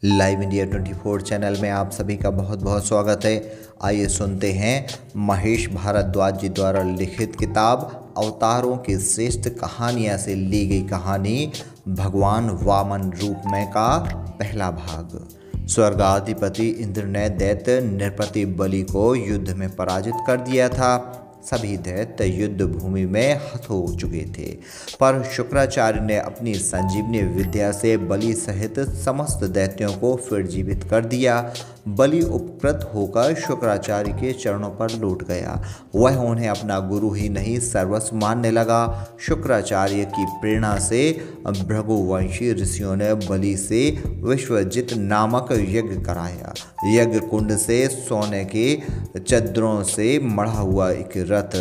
Live India 24 channel में आप सभी का बहुत बहुत स्वागत है। आइए सुनते हैं महेश भारद्वाज जी द्वारा लिखित किताब अवतारों की श्रेष्ठ कहानियाँ से ली गई कहानी भगवान वामन रूप में का पहला भाग। स्वर्गाधिपति इंद्र ने दैत्य नृपति बलि को युद्ध में पराजित कर दिया था। सभी दैत्य युद्ध भूमि में हत हो चुके थे, पर शुक्राचार्य ने अपनी संजीवनी विद्या से बलि सहित समस्त दैत्यों को फिर जीवित कर दिया। बलि उपकृत होकर शुक्राचार्य के चरणों पर लौट गया। वह उन्हें अपना गुरु ही नहीं सर्वस्व मानने लगा। शुक्राचार्य की प्रेरणा से भृगुवंशी ऋषियों ने बलि से विश्वजित नामक यज्ञ कराया। यज्ञ कुंड से सोने के चद्दरों से मढ़ा हुआ एक रथ,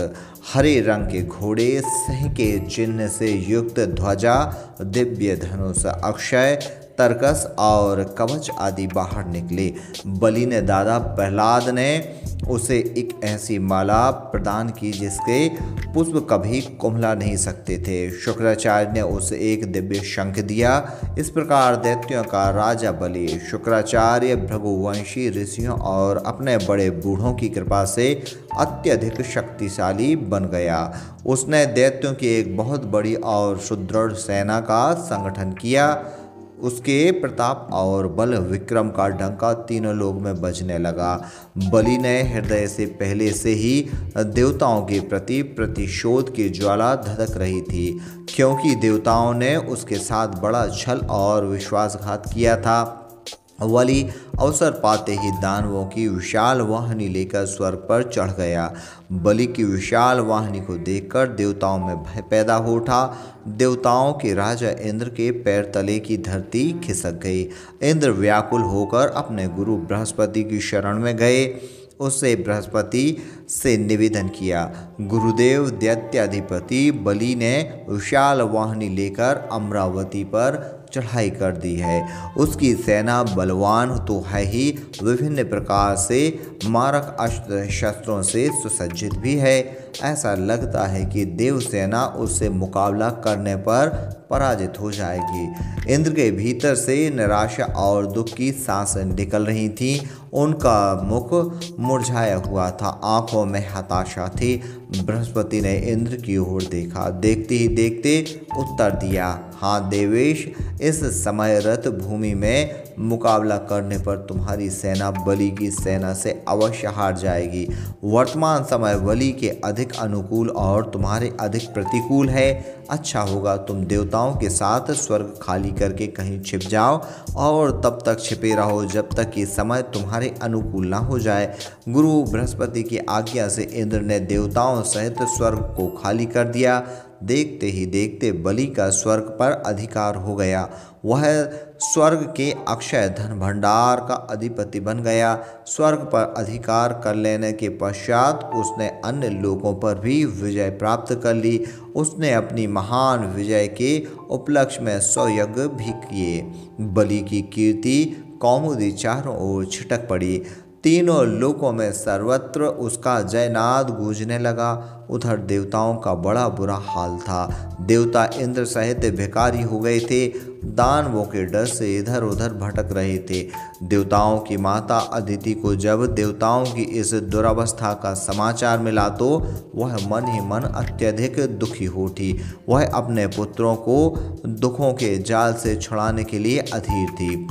हरे रंग के घोड़े, सिंह के चिन्ह से युक्त ध्वजा, दिव्य धनुष, अक्षय तरकस और कवच आदि बाहर निकले। बलि ने दादा प्रहलाद ने उसे एक ऐसी माला प्रदान की जिसके पुष्प कभी कुम्हला नहीं सकते थे। शुक्राचार्य ने उसे एक दिव्य शंख दिया। इस प्रकार दैत्यों का राजा बलि शुक्राचार्य, भृगुवंशी ऋषियों और अपने बड़े बूढ़ों की कृपा से अत्यधिक शक्तिशाली बन गया। उसने दैत्यों की एक बहुत बड़ी और सुदृढ़ सेना का संगठन किया। उसके प्रताप और बल विक्रम का डंका तीनों लोग में बजने लगा। बलि ने हृदय से पहले से ही देवताओं के प्रति प्रतिशोध की ज्वाला धधक रही थी, क्योंकि देवताओं ने उसके साथ बड़ा छल और विश्वासघात किया था। बलि अवसर पाते ही दानवों की विशाल वाहिनी लेकर स्वर्ग पर चढ़ गया। बलि की विशाल वाहिनी को देखकर देवताओं में भय पैदा हो उठा। देवताओं के राजा इंद्र के पैर तले की धरती खिसक गई। इंद्र व्याकुल होकर अपने गुरु बृहस्पति की शरण में गए। उससे बृहस्पति से निवेदन किया, गुरुदेव दैत्याधिपति बलि ने विशाल वाहिनी लेकर अमरावती पर चढ़ाई कर दी है। उसकी सेना बलवान तो है ही, विभिन्न प्रकार से मारक अस्त्र शस्त्रों से सुसज्जित भी है। ऐसा लगता है कि देव सेना उससे मुकाबला करने पर पराजित हो जाएगी। इंद्र के भीतर से निराशा और दुख की सांसें निकल रही थीं। उनका मुख मुरझाया हुआ था, आंखों में हताशा थी। बृहस्पति ने इंद्र की ओर देखा, देखते ही देखते उत्तर दिया, हाँ देवेश, इस समय रथ भूमि में मुकाबला करने पर तुम्हारी सेना बलि की सेना से अवश्य हार जाएगी। वर्तमान समय बलि के अधिक अनुकूल और तुम्हारे अधिक प्रतिकूल है। अच्छा होगा तुम देवताओं के साथ स्वर्ग खाली करके कहीं छिप जाओ और तब तक छिपे रहो जब तक कि समय तुम्हारे अनुकूल ना हो जाए। गुरु बृहस्पति की आज्ञा से इंद्र ने देवताओं सहित स्वर्ग को खाली कर दिया। देखते ही देखते बलि का स्वर्ग पर अधिकार हो गया। वह स्वर्ग के अक्षय धन भंडार का अधिपति बन गया। स्वर्ग पर अधिकार कर लेने के पश्चात उसने अन्य लोगों पर भी विजय प्राप्त कर ली। उसने अपनी महान विजय के उपलक्ष्य में 100 यज्ञ भी किए। बलि की कीर्ति कौमुदी चारों ओर छिटक पड़ी। तीनों लोकों में सर्वत्र उसका जयनाद गूंजने लगा। उधर देवताओं का बड़ा बुरा हाल था। देवता इंद्र सहित भिखारी हो गए थे। दानवों के डर से इधर उधर भटक रहे थे। देवताओं की माता अदिति को जब देवताओं की इस दुरावस्था का समाचार मिला तो वह मन ही मन अत्यधिक दुखी हो उठी। वह अपने पुत्रों को दुखों के जाल से छुड़ाने के लिए अधीर थी।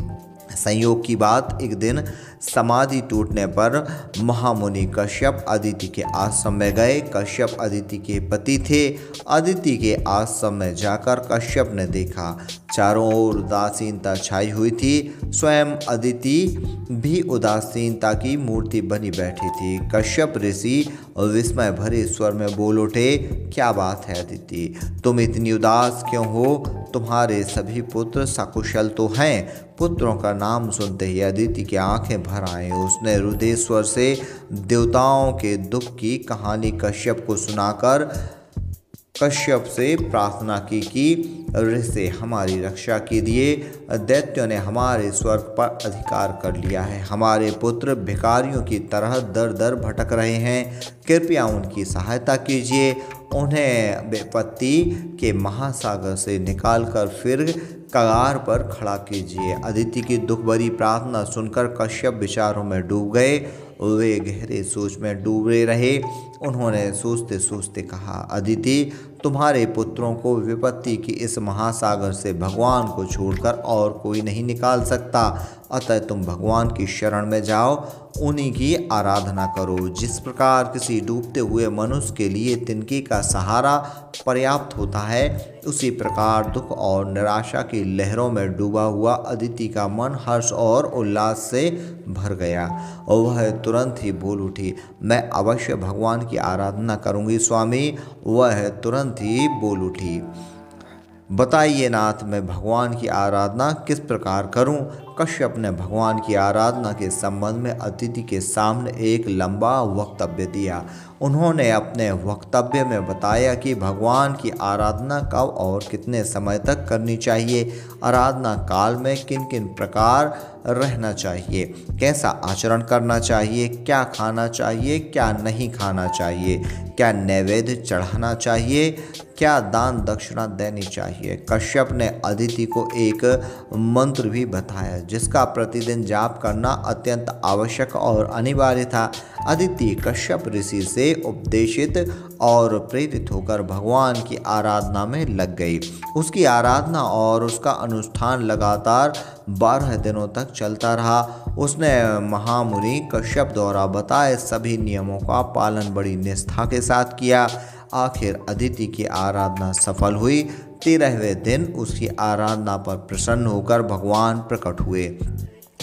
संयोग की बात, एक दिन समाधि टूटने पर महामुनि कश्यप अदिति के आश्रम में गए। कश्यप अदिति के पति थे। अदिति के आश्रम में जाकर कश्यप ने देखा चारों ओर उदासीनता छाई हुई थी। स्वयं अदिति भी उदासीनता की मूर्ति बनी बैठी थी। कश्यप ऋषि विस्मय भरे स्वर में बोल उठे, क्या बात है अदिति, तुम इतनी उदास क्यों हो? तुम्हारे सभी पुत्र सकुशल तो हैं? पुत्रों का नाम सुनते ही अदिति की आंखें भर आए। उसने रुधिर स्वर से देवताओं के दुख की कहानी कश्यप को सुनाकर कश्यप से प्रार्थना की कि ऋषि हमारी रक्षा कीजिए। दैत्यों ने हमारे स्वर्ग पर अधिकार कर लिया है। हमारे पुत्र भिखारियों की तरह दर दर भटक रहे हैं। कृपया उनकी सहायता कीजिए। उन्हें विपत्ति के महासागर से निकालकर फिर कगार पर खड़ा कीजिए। अदिति की दुख भरी प्रार्थना सुनकर कश्यप विचारों में डूब गए। वे गहरे सोच में डूबे रहे। उन्होंने सोचते सोचते कहा, अदिति, तुम्हारे पुत्रों को विपत्ति की इस महासागर से भगवान को छोड़कर और कोई नहीं निकाल सकता। अतः तुम भगवान की शरण में जाओ, उन्हीं की आराधना करो। जिस प्रकार किसी डूबते हुए मनुष्य के लिए तिनके का सहारा पर्याप्त होता है, उसी प्रकार दुख और निराशा की लहरों में डूबा हुआ अदिति का मन हर्ष और उल्लास से भर गया और वह तुरंत ही बोल उठी, मैं अवश्य भगवान की आराधना करूंगी स्वामी। वह तुरंत ही बोल उठी, बताइए नाथ, मैं भगवान की आराधना किस प्रकार करूं? कश्यप ने भगवान की आराधना के संबंध में अदिति के सामने एक लंबा वक्तव्य दिया। उन्होंने अपने वक्तव्य में बताया कि भगवान की आराधना कब और कितने समय तक करनी चाहिए, आराधना काल में किन किन प्रकार रहना चाहिए, कैसा आचरण करना चाहिए, क्या खाना चाहिए, क्या नहीं खाना चाहिए, क्या नैवेद्य चढ़ाना चाहिए, क्या दान दक्षिणा देनी चाहिए। कश्यप ने अदिति को एक मंत्र भी बताया जिसका प्रतिदिन जाप करना अत्यंत आवश्यक और अनिवार्य था। अदिति कश्यप ऋषि से उपदेशित और प्रेरित होकर भगवान की आराधना में लग गई। उसकी आराधना और उसका अनुष्ठान लगातार 12 दिनों तक चलता रहा। उसने महामुनि कश्यप द्वारा बताए सभी नियमों का पालन बड़ी निष्ठा के साथ किया। आखिर अदिति की आराधना सफल हुई। 13वें दिन उसकी आराधना पर प्रसन्न होकर भगवान प्रकट हुए।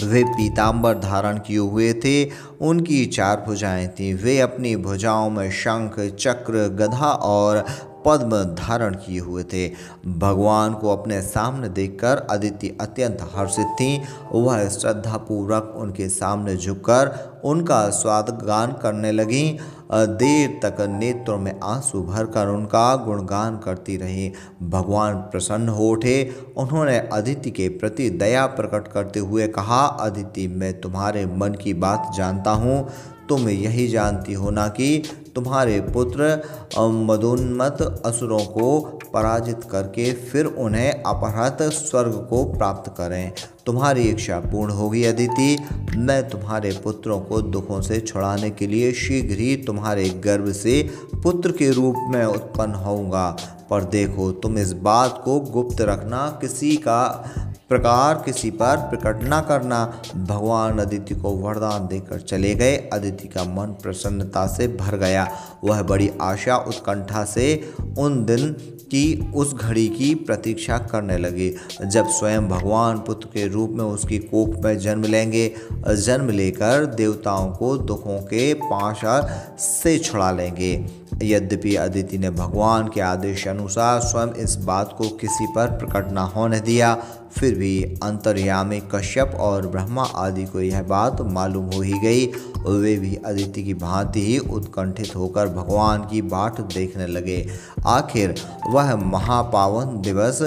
वे पीतांबर धारण किए हुए थे। उनकी 4 भुजाएं थीं। वे अपनी भुजाओं में शंख, चक्र, गदा और पद्म धारण किए हुए थे। भगवान को अपने सामने देखकर अदिति अत्यंत हर्षित थीं। वह श्रद्धापूर्वक उनके सामने झुककर उनका स्वागतगान करने लगीं। देर तक नेत्रों में आंसू भरकर उनका गुणगान करती रहीं। भगवान प्रसन्न हो उठे। उन्होंने अदिति के प्रति दया प्रकट करते हुए कहा, अदिति, मैं तुम्हारे मन की बात जानता हूँ। तुम यही जानती हो ना कि तुम्हारे पुत्र मदोन्मत्त असुरों को पराजित करके फिर उन्हें अपहृत स्वर्ग को प्राप्त करें। तुम्हारी इच्छा पूर्ण होगी अदिति। मैं तुम्हारे पुत्रों को दुखों से छुड़ाने के लिए शीघ्र ही तुम्हारे गर्भ से पुत्र के रूप में उत्पन्न होऊंगा। पर देखो, तुम इस बात को गुप्त रखना, किसी पर प्रकट न करना। भगवान अदिति को वरदान देकर चले गए। अदिति का मन प्रसन्नता से भर गया। वह बड़ी आशा उत्कंठा से उन दिन की उस घड़ी की प्रतीक्षा करने लगी जब स्वयं भगवान पुत्र के रूप में उसकी कोख में जन्म लेंगे। जन्म लेकर देवताओं को दुखों के पाश से छुड़ा लेंगे। यद्यपि अदिति ने भगवान के आदेश अनुसार स्वयं इस बात को किसी पर प्रकट न होने दिया, फिर भी अंतर्यामी कश्यप और ब्रह्मा आदि को यह बात मालूम हो ही गई। वे भी अदिति की भांति ही उत्कंठित होकर भगवान की बाट देखने लगे। आखिर वह महापावन दिवस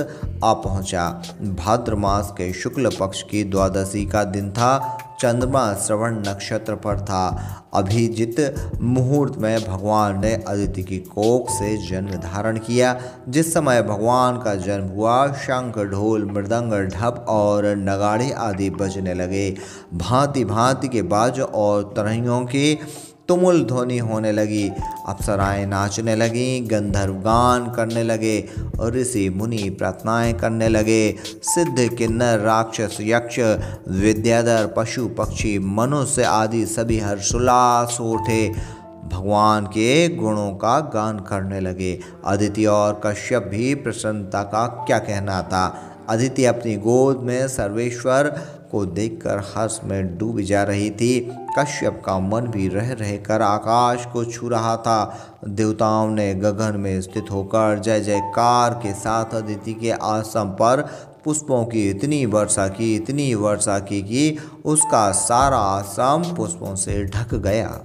आ पहुंचा। भाद्र मास के शुक्ल पक्ष की द्वादशी का दिन था। चंद्रमा श्रवण नक्षत्र पर था। अभिजित मुहूर्त में भगवान ने अदिति की कोख से जन्म धारण किया। जिस समय भगवान का जन्म हुआ, शंख, ढोल, मृदंग, ढप और नगाड़े आदि बजने लगे। भांति भांति के बाजों और तरहियों की तुमुल ध्वनि होने लगी। अप्सराएं नाचने लगीं, गंधर्व गान करने लगे और ऋषि मुनि प्रार्थनाएं करने लगे। सिद्ध, किन्नर, राक्षस, यक्ष, विद्याधर, पशु, पक्षी, मनुष्य आदि सभी हर्षोल्लास हो उठे, भगवान के गुणों का गान करने लगे। अदिति और कश्यप भी प्रसन्नता का क्या कहना था। अदिति अपनी गोद में सर्वेश्वर को देखकर हर्ष में डूबी जा रही थी। कश्यप का मन भी रह रहकर आकाश को छू रहा था। देवताओं ने गगन में स्थित होकर जय जयकार के साथ अदिति के आश्रम पर पुष्पों की इतनी वर्षा की कि उसका सारा आश्रम पुष्पों से ढक गया।